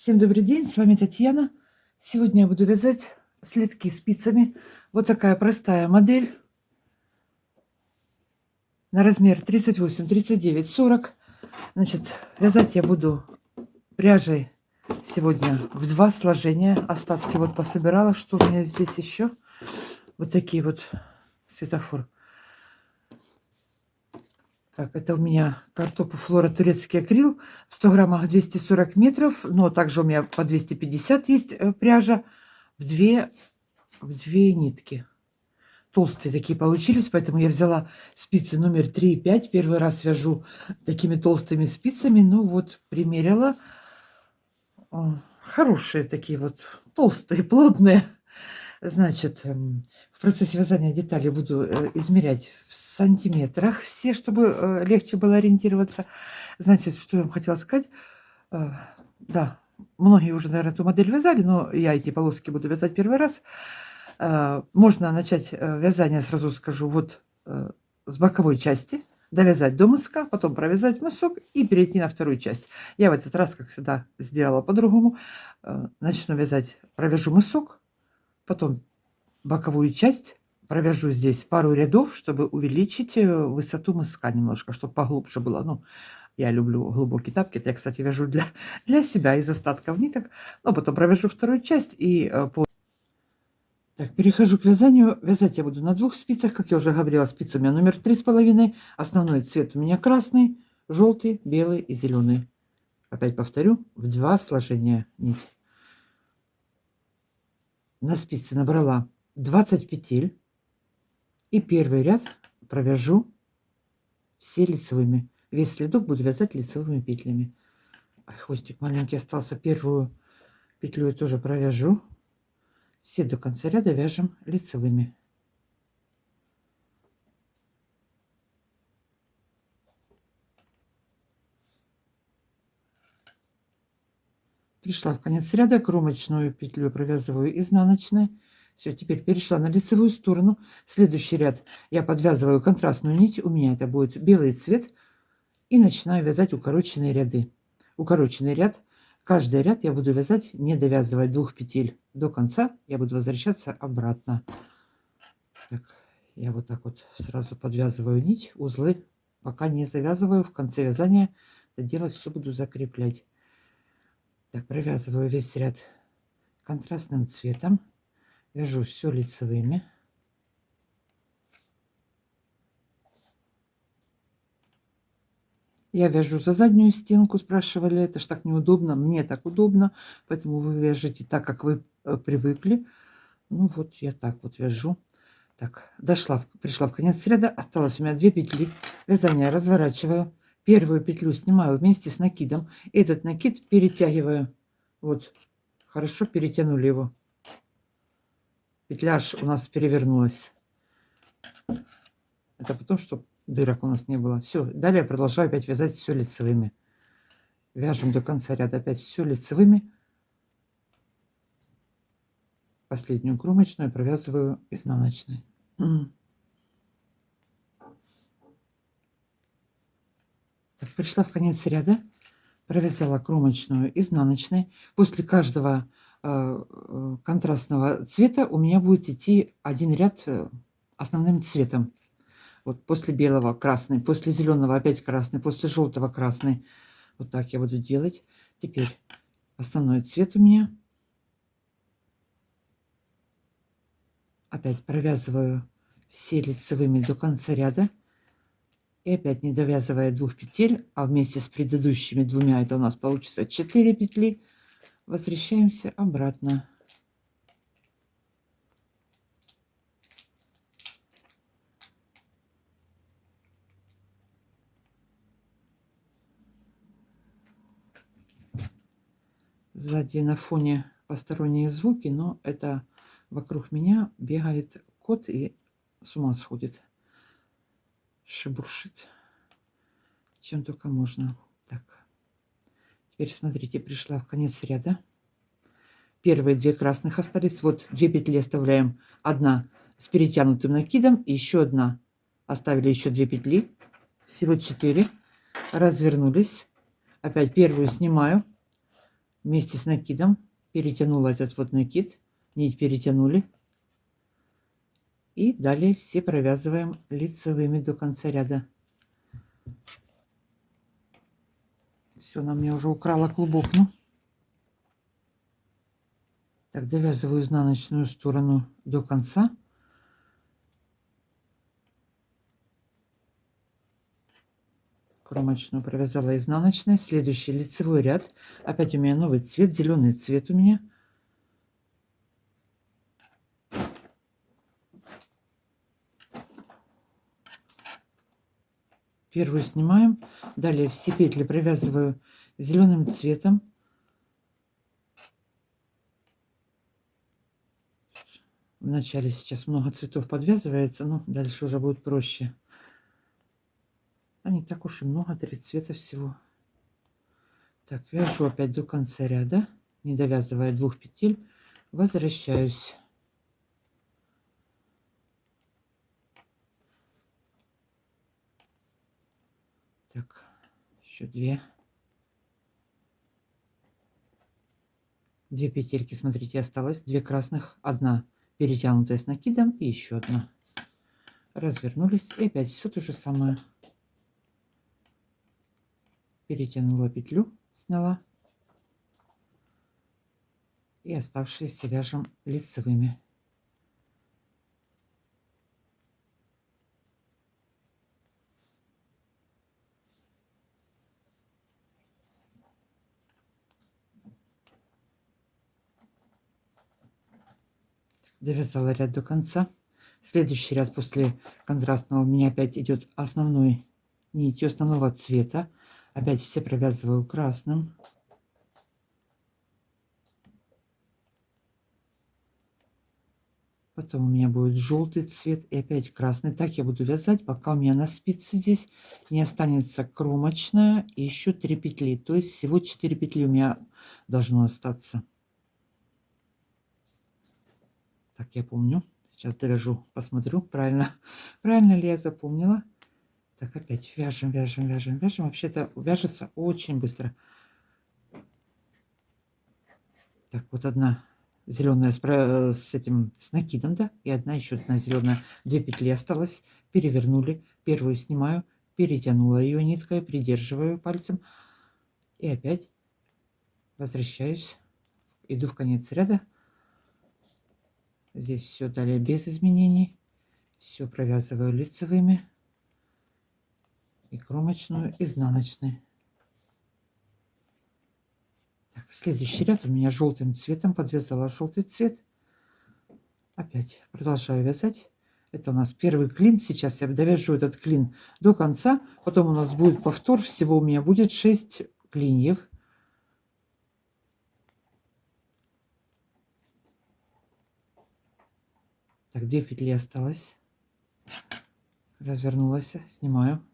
Всем добрый день, с вами Татьяна. Сегодня я буду вязать следки спицами. Вот такая простая модель на размер 38, 39, 40. Значит, вязать я буду пряжей сегодня в 2 сложения. Остатки вот пособирала, что у меня здесь еще. Вот такие вот светофор. Так, это у меня картопу Флора турецкий акрил в 100 граммах 240 метров, но также у меня по 250 есть пряжа в две нитки. Толстые такие получились, поэтому я взяла спицы номер 3 и 5. Первый раз вяжу такими толстыми спицами, ну вот примерила. Хорошие такие вот, толстые, плотные. Значит, в процессе вязания деталей буду измерять в сантиметрах все, чтобы легче было ориентироваться. Значит, что я вам хотела сказать. Да, многие уже, наверное, эту модель вязали, но я эти полоски буду вязать первый раз. Можно начать вязание, сразу скажу, вот с боковой части, довязать до мыска, потом провязать мысок и перейти на вторую часть. Я в этот раз, как всегда, сделала по-другому. Начну вязать, провяжу мысок, потом боковую часть, провяжу здесь пару рядов, чтобы увеличить высоту мыска немножко, чтобы поглубже было. Ну, я люблю глубокие тапки. Это я, кстати, вяжу для себя из остатков ниток. Но потом провяжу вторую часть и Так, перехожу к вязанию. Вязать я буду на 2 спицах, как я уже говорила, спица у меня номер 3,5. Основной цвет у меня красный, желтый, белый и зеленый. Опять повторю, в 2 сложения нить. На спице набрала 20 петель. И первый ряд провяжу все лицевыми. Весь следок буду вязать лицевыми петлями. Хвостик маленький остался. Первую петлю я тоже провяжу. Все до конца ряда вяжем лицевыми. Пришла в конец ряда, кромочную петлю провязываю изнаночной. Все, теперь перешла на лицевую сторону. Следующий ряд я подвязываю контрастную нить. У меня это будет белый цвет. И начинаю вязать укороченные ряды. Укороченный ряд. Каждый ряд я буду вязать, не довязывая 2 петель до конца. Я буду возвращаться обратно. Так, я вот так вот сразу подвязываю нить, узлы. Пока не завязываю, в конце вязания это дело все буду закреплять. Так, провязываю весь ряд контрастным цветом. Вяжу все лицевыми. Я вяжу за заднюю стенку, спрашивали, это ж так неудобно. Мне так удобно, поэтому вы вяжите так, как вы привыкли. Ну вот я так вот вяжу. Так, пришла в конец ряда, осталось у меня 2 петли. Вязание разворачиваю. Первую петлю снимаю вместе с накидом. Этот накид перетягиваю. Вот, хорошо перетянули его. Петля аж у нас перевернулась. Это потому, что дырок у нас не было. Все, далее продолжаю опять вязать все лицевыми. Вяжем до конца ряда опять все лицевыми. Последнюю кромочную провязываю изнаночной. Так, пришла в конец ряда, провязала кромочную изнаночной. После каждого контрастного цвета у меня будет идти один ряд основным цветом. Вот после белого красный, после зеленого опять красный, после желтого красный. Вот так я буду делать. Теперь основной цвет у меня. Опять провязываю все лицевыми до конца ряда. И опять не довязывая 2 петель, а вместе с предыдущими 2, это у нас получится 4 петли, возвращаемся обратно. Сзади на фоне посторонние звуки, но это вокруг меня бегает кот и с ума сходит. Шебуршит. Чем только можно. Так. Теперь смотрите, пришла в конец ряда. Первые 2 красных остались. Вот 2 петли оставляем. Одна с перетянутым накидом и еще одна. Оставили еще 2 петли. Всего 4. Развернулись. Опять первую снимаю. вместе с накидом. Перетянула этот вот накид, нить перетянули. И далее все провязываем лицевыми до конца ряда. Все, она мне уже украла клубок. Ну. Так, довязываю изнаночную сторону до конца. Кромочную провязала изнаночной. Следующий лицевой ряд. Опять у меня новый цвет, зеленый цвет у меня. Первую снимаем. Далее все петли провязываю зеленым цветом. Вначале сейчас много цветов подвязывается, но дальше уже будет проще. А не так уж и много, 3 цвета всего. Так, вяжу опять до конца ряда, не довязывая 2 петель, возвращаюсь. Так, еще 2. 2 петельки, смотрите, осталось. 2 красных, 1 перетянутая с накидом и еще 1. Развернулись и опять все то же самое. Перетянула петлю, сняла. И оставшиеся вяжем лицевыми. Довязала ряд до конца. Следующий ряд после контрастного у меня опять идет основной нитью основного цвета. Опять все провязываю красным. Потом у меня будет желтый цвет и опять красный. Так я буду вязать, пока у меня на спице здесь не останется кромочная и еще 3 петли. То есть всего 4 петли у меня должно остаться. Так, я помню. Сейчас довяжу, посмотрю, правильно ли я запомнила. Так, опять вяжем, вяжем, вяжем, вяжем. Вообще-то вяжется очень быстро. Так, вот одна зеленая с этим с накидом, да, и еще одна зеленая. 2 петли осталось. Перевернули. Первую снимаю, перетянула ее ниткой, придерживаю пальцем. И опять возвращаюсь. Иду в конец ряда. Здесь все далее без изменений. Все провязываю лицевыми. И кромочную, изнаночной. Так, следующий ряд у меня желтым цветом. Подвязала желтый цвет. Опять продолжаю вязать. Это у нас первый клин. Сейчас я довяжу этот клин до конца. Потом у нас будет повтор. Всего у меня будет 6 клиньев. Так, 2 петли осталось. Развернулась, снимаю.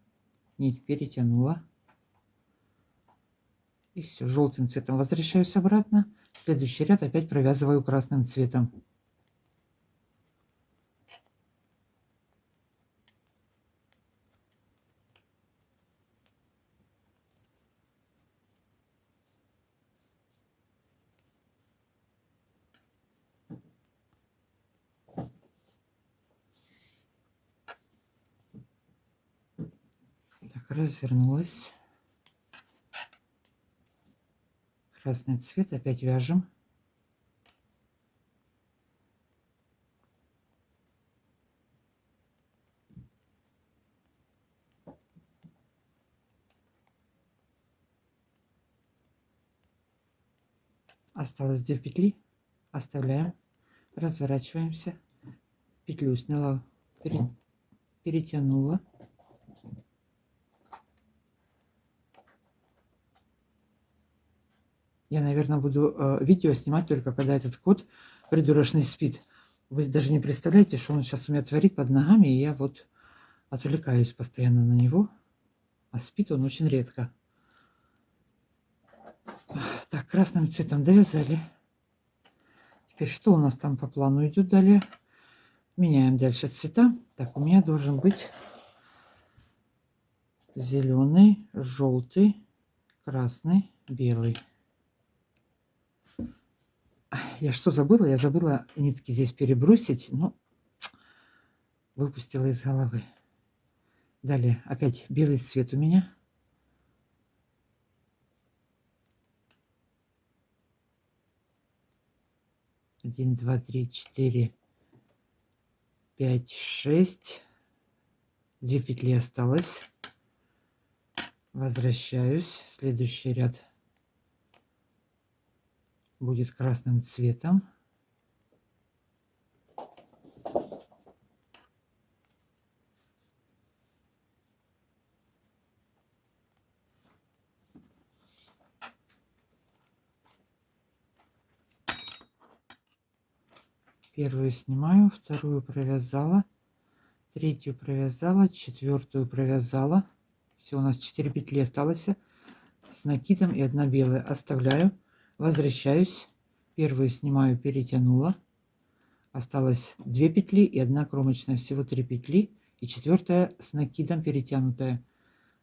Нить перетянула. И все, желтым цветом возвращаюсь обратно. Следующий ряд опять провязываю красным цветом. Так, развернулась. Красный цвет опять вяжем. Осталось 2 петли. Оставляем. Разворачиваемся. Петлю сняла, перетянула. Я, наверное, буду видео снимать только когда этот кот придурочный спит. Вы даже не представляете, что он сейчас у меня творит под ногами, и я вот отвлекаюсь постоянно на него. А спит он очень редко. Так, красным цветом довязали. Теперь что у нас там по плану идет далее? Меняем дальше цвета. Так, у меня должен быть зеленый, желтый, красный, белый. Я что забыла? Я забыла нитки здесь перебросить. Ну, выпустила из головы. Далее опять белый цвет у меня. Один, два, три, четыре, 5, 6. 2 петли осталось. Возвращаюсь. Следующий ряд будет красным цветом. Первую снимаю, вторую провязала, третью провязала, четвертую провязала. Все, у нас 4 петли осталось с накидом и 1 белая. Оставляю, возвращаюсь, первую снимаю, перетянула. Осталось 2 петли и 1 кромочная, всего 3 петли, и четвертая с накидом перетянутая.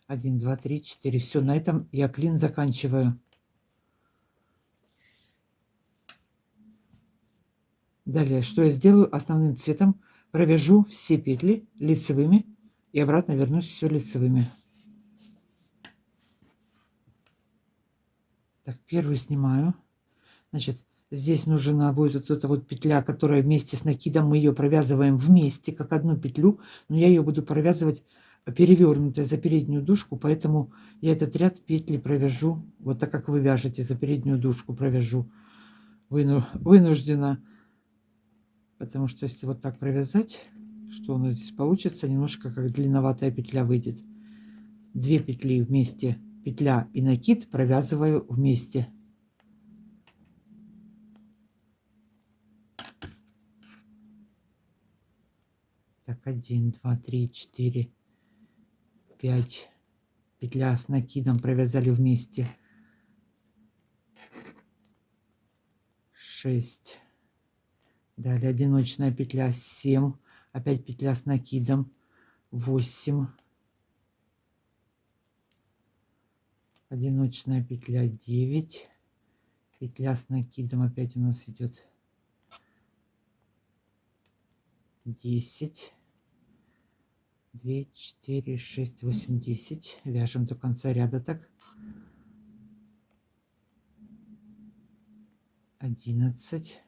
1, 2, 3, 4. Все, на этом я клин заканчиваю. Далее, что я сделаю? Основным цветом провяжу все петли лицевыми и обратно вернусь все лицевыми. Так, первую снимаю. Значит, здесь нужна будет вот эта вот петля, которая вместе с накидом, мы ее провязываем вместе, как одну петлю, но я ее буду провязывать перевернутой за переднюю дужку, поэтому я этот ряд петли провяжу вот так, как вы вяжете, за переднюю дужку провяжу. Вынуждена. Потому что если вот так провязать, что у нас здесь получится, немножко как длинноватая петля выйдет. 2 петли вместе, петля и накид провязываю вместе. Так, 1, 2, 3, 4, 5. Петля с накидом провязали вместе. 6. Далее одиночная петля 7. Опять петля с накидом 8. Одиночная петля 9. Петля с накидом опять у нас идет 10. 2, 4, 6, 8, 10. Вяжем до конца ряда так. 11.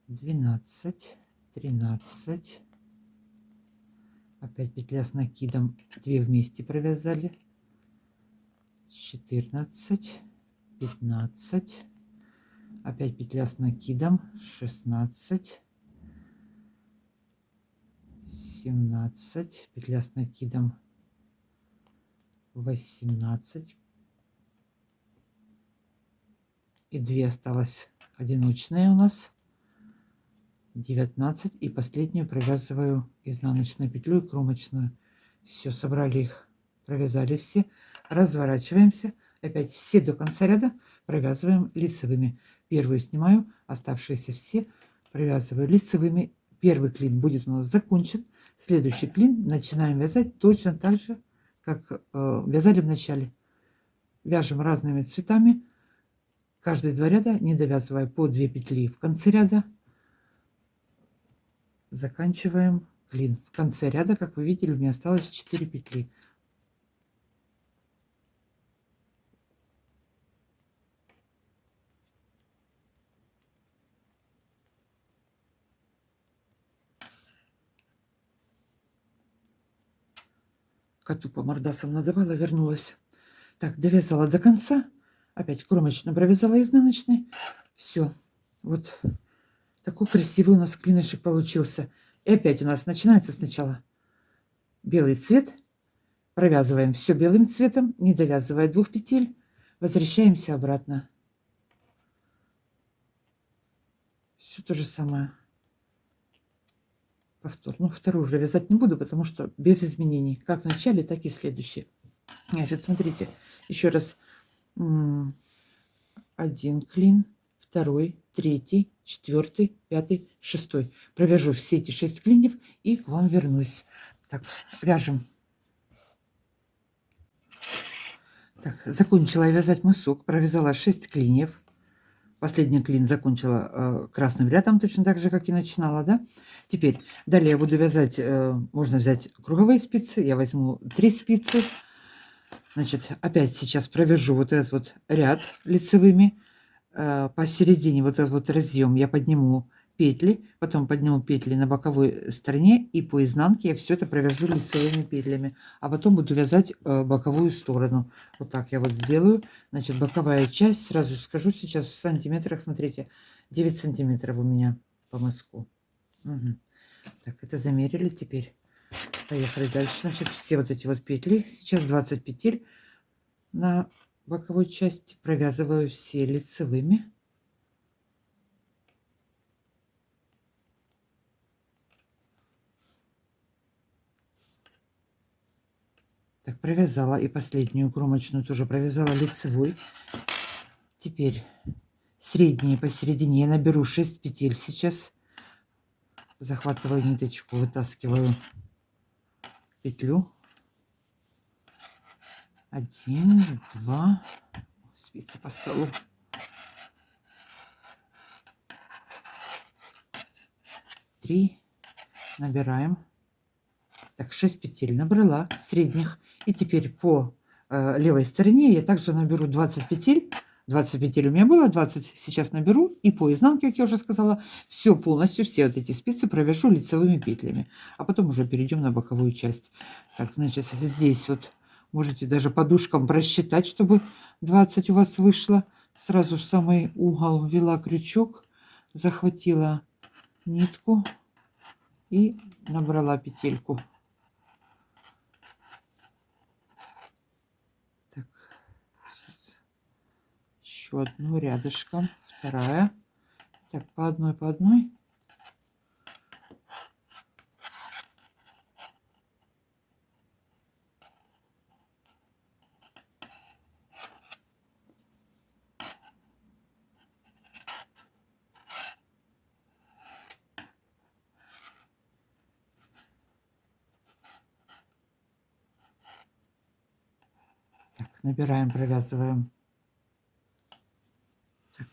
12. 13. Опять петля с накидом 2 вместе провязали. 14. 15. Опять петля с накидом 16. 17. Петля с накидом 18. И 2 осталось одиночные у нас. 19. И последнюю провязываю изнаночной петлей кромочную. Все, собрали их, провязали все. Разворачиваемся. Опять все до конца ряда провязываем лицевыми. Первую снимаю, оставшиеся все провязываю лицевыми. Первый клин будет у нас закончен. Следующий клин начинаем вязать точно так же, как вязали в начале. Вяжем разными цветами. Каждые 2 ряда, не довязывая, по 2 петли в конце ряда. Заканчиваем клин. В конце ряда, как вы видели, у меня осталось 4 петли. Коту по мордасам надавала, вернулась. Так, довязала до конца. Опять кромочную провязала изнаночной. Все. Вот такой красивый у нас клинышек получился. И опять у нас начинается сначала белый цвет. Провязываем все белым цветом, не довязывая 2 петель. Возвращаемся обратно. Все то же самое. Повтор. Ну, вторую уже вязать не буду, потому что без изменений. Как в начале, так и следующие. Значит, смотрите. Еще раз. 1 клин, 2, 3, 4, 5, 6. Провяжу все эти 6 клиньев и к вам вернусь. Так, вяжем. Так, закончила я вязать мысок, провязала 6 клиньев. Последний клин закончила красным рядом, точно так же, как и начинала, да? Теперь, далее я буду вязать, можно взять круговые спицы, я возьму 3 спицы. Значит, опять сейчас провяжу вот этот вот ряд лицевыми. Посередине вот этот вот разъем я подниму петли, потом подниму петли на боковой стороне, и по изнанке я все это провяжу лицевыми петлями, а потом буду вязать боковую сторону. Вот так я вот сделаю. Значит, боковая часть, сразу скажу сейчас в сантиметрах, смотрите, 9 сантиметров у меня по мыску. Угу. Так, это замерили. Теперь поехали дальше. Значит, все вот эти вот петли, сейчас 20 петель на боковой части, провязываю все лицевыми. Так, провязала и последнюю кромочную тоже провязала лицевой. Теперь средние посередине я наберу 6 петель сейчас. Захватываю ниточку, вытаскиваю петлю. 1, 2, спицы по столу. 3, набираем. Так, 6 петель набрала средних. И теперь по левой стороне я также наберу 20 петель. 20 петель у меня было, 20 сейчас наберу. И по изнанке, как я уже сказала, все полностью, все вот эти спицы провяжу лицевыми петлями. А потом уже перейдем на боковую часть. Так, значит, здесь вот можете даже подушкам просчитать, чтобы 20 у вас вышло. Сразу в самый угол ввела крючок, захватила нитку и набрала петельку. Так, сейчас еще одну рядышком, вторая. Так, по одной, по одной. Так, набираем, провязываем. Так,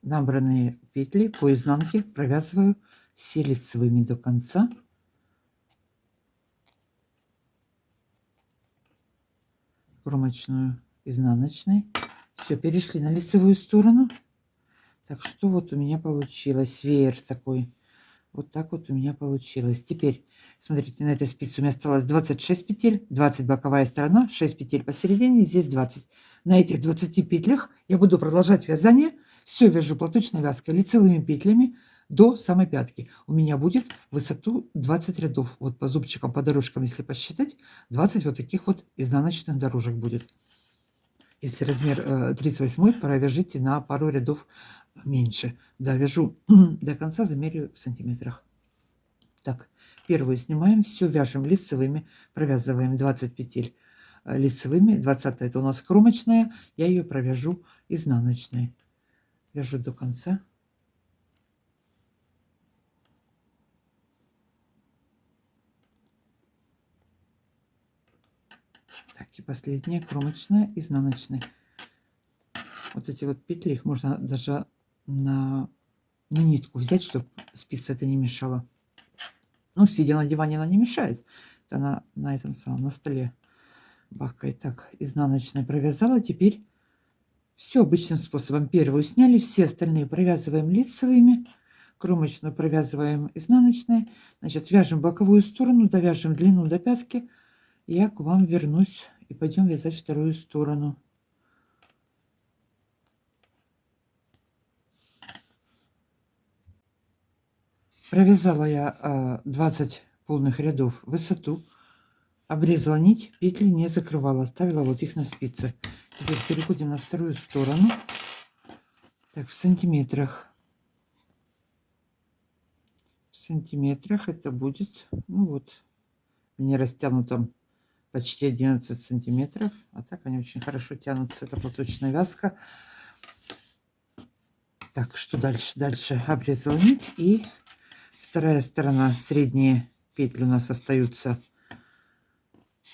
набранные петли по изнанке провязываю все лицевыми до конца. Кромочную, изнаночной. Все, перешли на лицевую сторону. Так, что вот у меня получилось? Веер такой. Вот так вот у меня получилось. Теперь, смотрите, на этой спице у меня осталось 26 петель, 20 боковая сторона, 6 петель посередине, здесь 20. На этих 20 петлях я буду продолжать вязание. Все вяжу платочной вязкой, лицевыми петлями до самой пятки. У меня будет высоту 20 рядов. Вот по зубчикам, по дорожкам, если посчитать, 20 вот таких вот изнаночных дорожек будет. Если размер 38, провяжите на пару рядов меньше. Да, вяжу до конца, замерю в сантиметрах. Так, первую снимаем, все вяжем лицевыми, провязываем 20 петель лицевыми. 20 это у нас кромочная, я ее провяжу изнаночной. Вяжу до конца. Так, и последняя кромочная, изнаночная. Вот эти вот петли, их можно даже на нитку взять, чтобы спица это не мешала. Ну, сидя на диване, она не мешает. Она на этом самом, на столе бахкает. Так, изнаночной провязала. Теперь все обычным способом. Первую сняли, все остальные провязываем лицевыми. Кромочную провязываем изнаночной. Значит, вяжем боковую сторону, довяжем длину до пятки. Я к вам вернусь и пойдем вязать вторую сторону. Провязала я 20 полных рядов высоту. Обрезала нить, петли не закрывала, оставила вот их на спице. Теперь переходим на вторую сторону. Так, в сантиметрах. В сантиметрах это будет, ну вот, мне растянуто почти 11 сантиметров. А так они очень хорошо тянутся. Это платочная вязка. Так, что дальше? Дальше обрезала нить. И вторая сторона, средние петли у нас остаются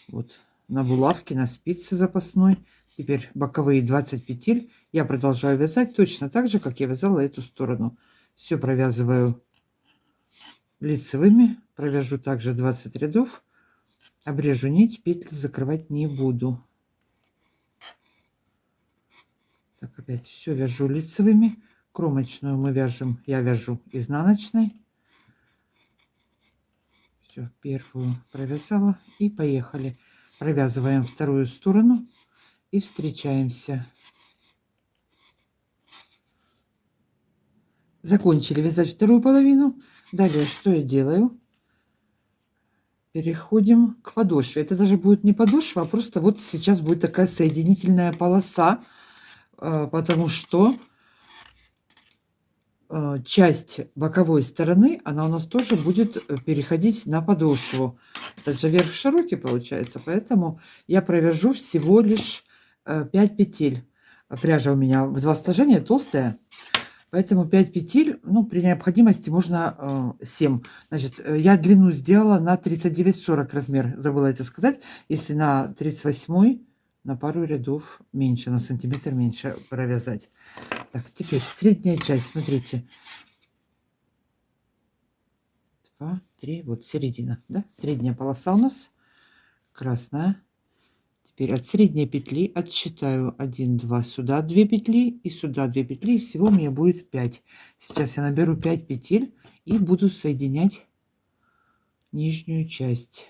вот на булавке, на спице запасной. Теперь боковые 20 петель я продолжаю вязать точно так же, как я вязала эту сторону. Все провязываю лицевыми, провяжу также 20 рядов, обрежу нить, петли закрывать не буду. Так, опять все вяжу лицевыми. Кромочную мы вяжем, я вяжу изнаночной. Все, первую провязала и поехали. Провязываем вторую сторону и встречаемся. Закончили вязать вторую половину. Далее что я делаю? Переходим к подошве. Это даже будет не подошва, а просто вот сейчас будет такая соединительная полоса, потому что часть боковой стороны, она у нас тоже будет переходить на подошву. Это же верх широкий получается, поэтому я провяжу всего лишь 5 петель. Пряжа у меня в 2 сложения толстая, поэтому 5 петель, ну, при необходимости можно 7. Значит, я длину сделала на 39-40 размер, забыла это сказать. Если на 38 на пару рядов меньше, на сантиметр меньше провязать. Так, теперь средняя часть, смотрите. 2, 3, вот середина, да? Средняя полоса у нас красная. Теперь от средней петли отсчитаю 1, 2, сюда 2 петли и сюда 2 петли. Всего у меня будет 5. Сейчас я наберу 5 петель и буду соединять нижнюю часть.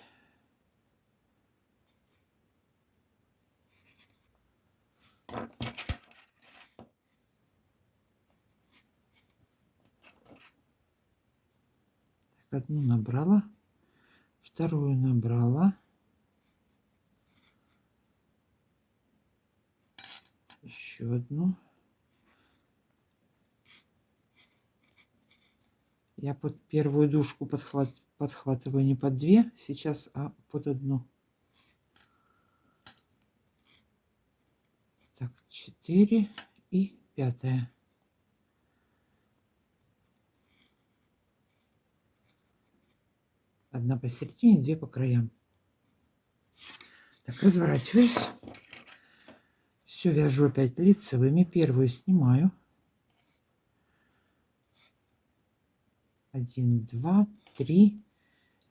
Одну набрала, вторую набрала, еще одну. Я под первую дужку подхватываю не под 2 сейчас, а под 1. Так, 4 и 5. Одна посередине, 2 по краям. Так, разворачиваюсь. Все вяжу опять лицевыми. Первую снимаю. 1, 2, 3,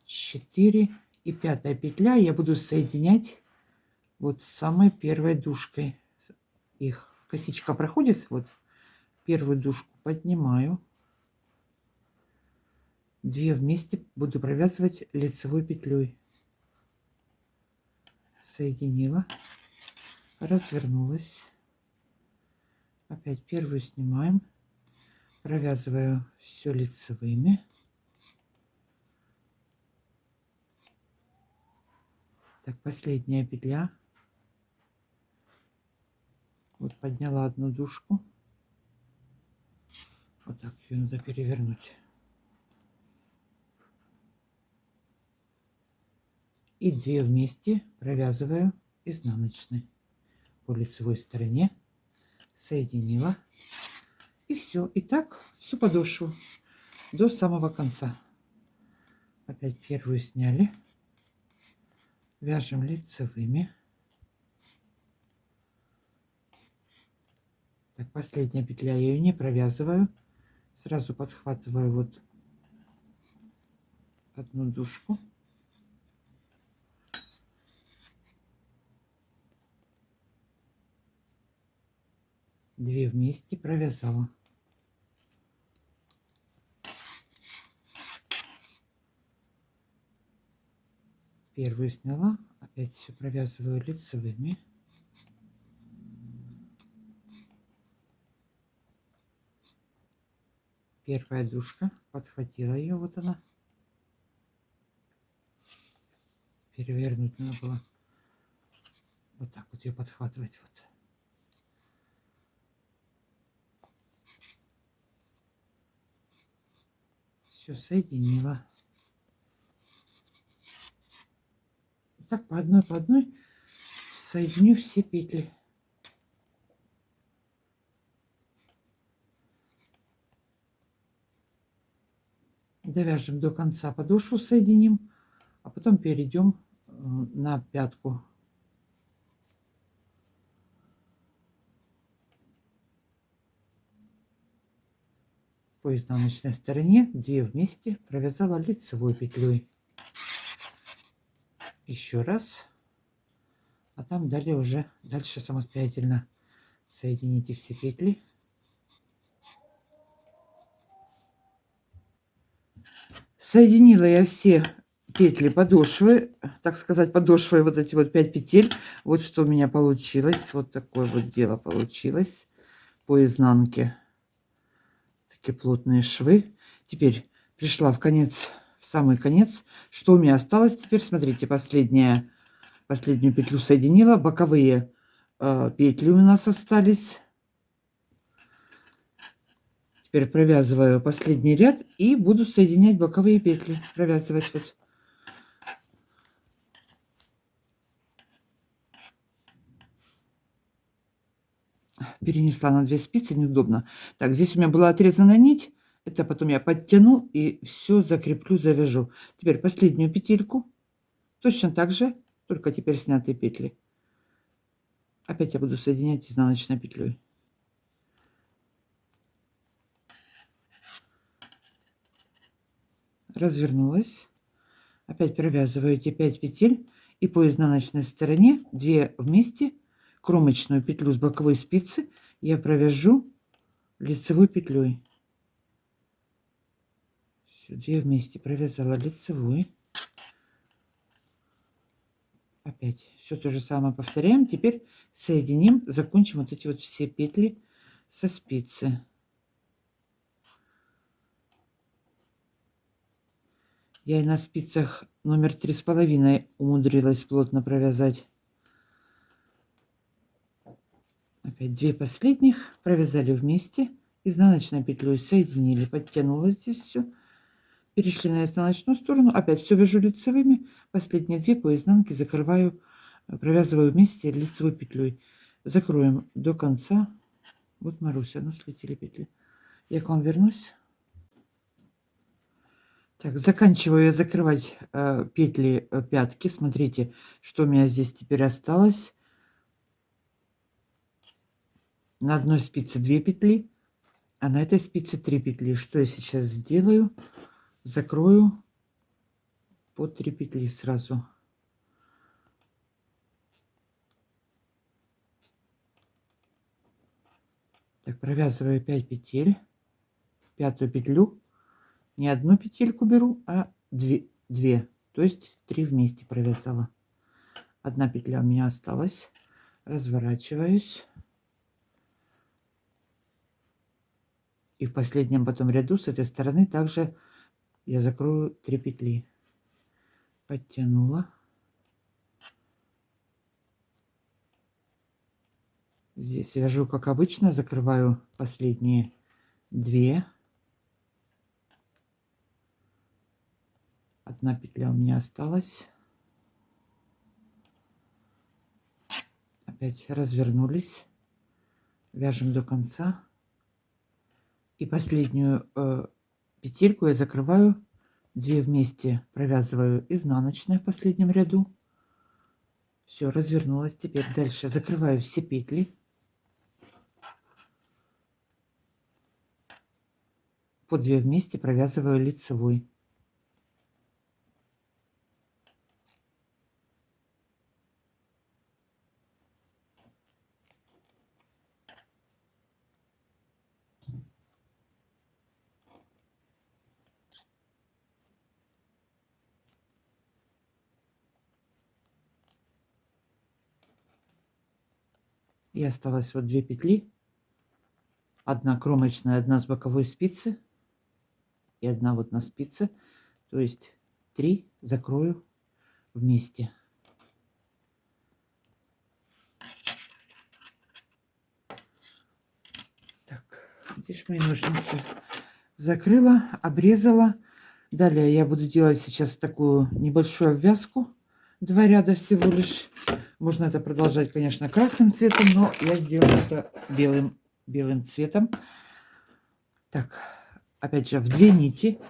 4 и 5 петля я буду соединять вот с самой первой дужкой. Их косичка проходит, вот первую дужку поднимаю. 2 вместе буду провязывать лицевой петлей. Соединила, развернулась. Опять первую снимаем, провязываю все лицевыми. Так, последняя петля. Вот подняла одну дужку. Вот так ее надо перевернуть. И 2 вместе провязываю изнаночной по лицевой стороне. Соединила. И все. И так всю подошву до самого конца. Опять первую сняли. Вяжем лицевыми. Так, последняя петля, я ее не провязываю. Сразу подхватываю вот одну дужку. Две вместе провязала. Первую сняла, опять все провязываю лицевыми. Первая дужка, подхватила ее, вот она. Перевернуть надо было. Вот так вот ее подхватывать. Вот. Все соединила. Так по одной соединю все петли. Довяжем до конца, подошву соединим, а потом перейдем на пятку. по изнаночной стороне 2 вместе провязала лицевой петлей. Еще раз. А там далее уже дальше самостоятельно соедините все петли. Соединила я все петли подошвы, так сказать, подошвой, вот эти вот 5 петель. Вот что у меня получилось. Вот такое вот дело получилось по изнанке. Такие плотные швы. Теперь пришла в конец, в самый конец. Что у меня осталось теперь? Смотрите, последнюю петлю соединила. Боковые петли у нас остались. Теперь провязываю последний ряд и буду соединять боковые петли. Провязывать вот. Перенесла на 2 спицы, неудобно. Так, здесь у меня была отрезана нить. Это потом я подтяну и все закреплю, завяжу. Теперь последнюю петельку. Точно так же, только теперь снятые петли. Опять я буду соединять изнаночной петлей. Развернулась. Опять провязываю эти 5 петель. И по изнаночной стороне 2 вместе. Кромочную петлю с боковой спицы я провяжу лицевой петлей. Все, 2 вместе провязала лицевой. Опять все то же самое повторяем. Теперь соединим, закончим вот эти вот все петли со спицы. Я и на спицах номер 3,5 умудрилась плотно провязать. Опять 2 последних провязали вместе, изнаночной петлей соединили, подтянула здесь все, перешли на изнаночную сторону, опять все вяжу лицевыми, последние 2 по изнанке закрываю, провязываю вместе лицевой петлей. Закроем до конца. Вот, Маруся, ну слетели петли. Я к вам вернусь. Так, заканчиваю я закрывать петли пятки. Смотрите, что у меня здесь теперь осталось. На одной спице 2 петли, а на этой спице 3 петли. Что я сейчас сделаю? Закрою по 3 петли сразу. Так, провязываю 5 петель. Пятую петлю. Не одну петельку беру, а 2. То есть 3 вместе провязала. Одна петля у меня осталась. Разворачиваюсь. И в последнем потом ряду с этой стороны также я закрою 3 петли. Подтянула. Здесь вяжу как обычно, закрываю последние 2. Одна петля у меня осталась. Опять развернулись. Вяжем до конца. И последнюю петельку я закрываю 2 вместе, провязываю изнаночной в последнем ряду. Все, развернулась. Теперь дальше закрываю все петли. По 2 вместе провязываю лицевой. И осталось вот 2 петли. Одна кромочная, одна с боковой спицы. И одна вот на спице. То есть 3 закрою вместе. Так, видишь, мои ножницы. Закрыла, обрезала. Далее я буду делать сейчас такую небольшую обвязку. 2 ряда всего лишь. Можно это продолжать, конечно, красным цветом, но я сделаю это белым цветом. Так, опять же, в 2 нити.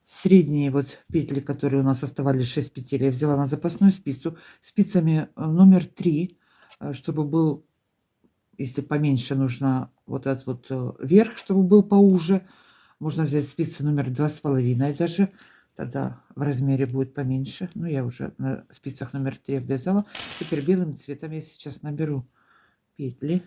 Средние вот петли, которые у нас оставались 6 петель, я взяла на запасную спицу. Спицами номер 3, чтобы был Если поменьше нужно вот этот вот верх, чтобы был поуже, можно взять спицы номер 2,5 даже. Тогда в размере будет поменьше. Ну, я уже на спицах номер 3 обвязала. Теперь белым цветом я сейчас наберу петли.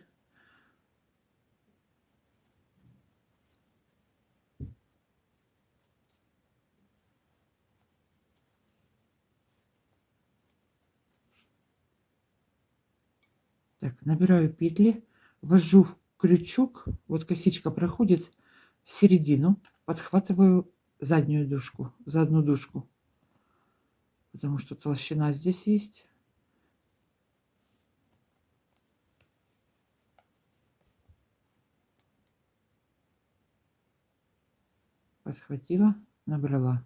Так, набираю петли, ввожу в крючок, вот косичка проходит в середину, подхватываю заднюю дужку, за одну дужку, потому что толщина здесь есть. Подхватила, набрала.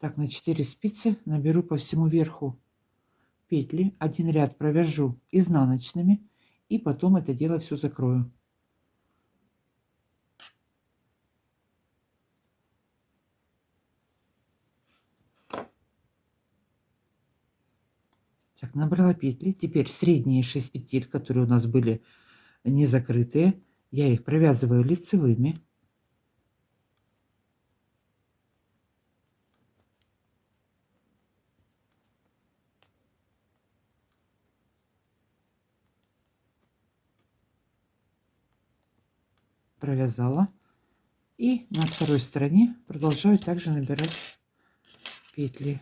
Так, на 4 спицы наберу по всему верху петли, один ряд провяжу изнаночными и потом это дело все закрою. Так, набрала петли. Теперь средние 6 петель, которые у нас были не закрытые, я их провязываю лицевыми. Провязала. И на второй стороне продолжаю также набирать петли.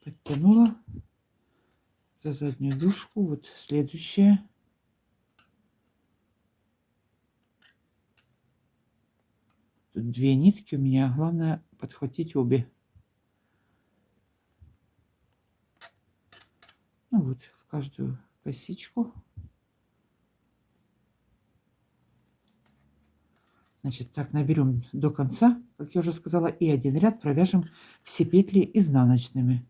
Подтянула за заднюю дужку. Вот следующая. Тут 2 нитки у меня. Главное подхватить обе. Ну вот, в каждую косичку. Значит, так наберем до конца, как я уже сказала, и один ряд провяжем все петли изнаночными.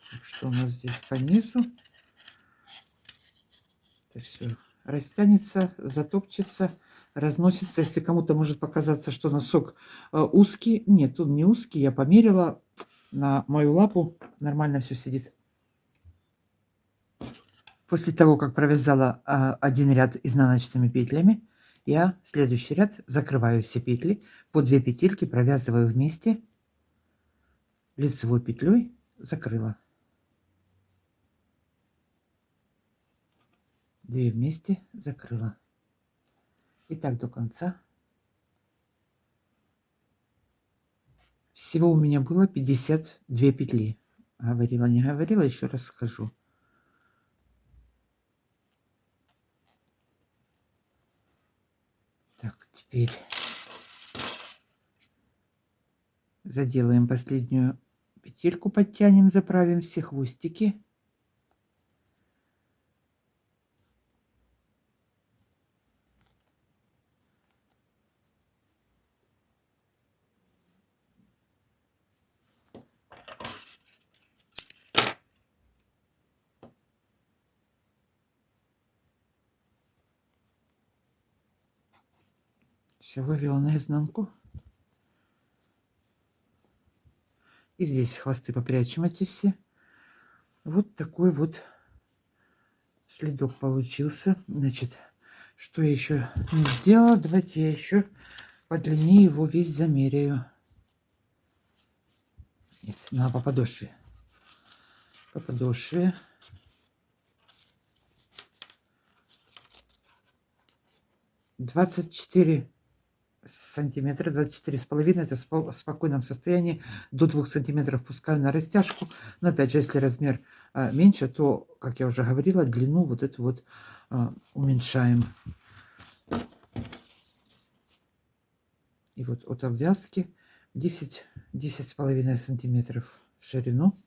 Так, что у нас здесь по низу? Это все растянется, затопчется, разносится. Если кому-то может показаться, что носок узкий, нет, он не узкий, я померила на мою лапу, нормально все сидит. После того, как провязала один ряд изнаночными петлями, я следующий ряд закрываю все петли, по 2 петельки провязываю вместе, лицевой петлей закрыла. 2 вместе закрыла. И так до конца. Всего у меня было 52 петли. Говорила, не говорила, еще раз скажу. Так, теперь заделаем последнюю петельку, подтянем, заправим все хвостики. Все вывела наизнанку. И здесь хвосты попрячем эти все. Вот такой вот следок получился. Значит, что я еще не сделала? Давайте я еще по длине его весь замеряю. Нет, по подошве. По подошве. 24 сантиметра, 24,5. Это в спокойном состоянии. До 2 сантиметров пускаю на растяжку. Но опять же, если размер меньше, то, как я уже говорила, длину вот эту вот уменьшаем. И вот от обвязки 10,5 сантиметров в ширину.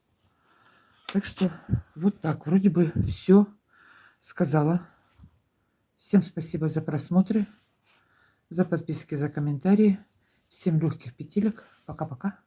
Так что вот так вроде бы все сказала. Всем спасибо за просмотры, за подписки, за комментарии. Всем легких петелек. Пока-пока.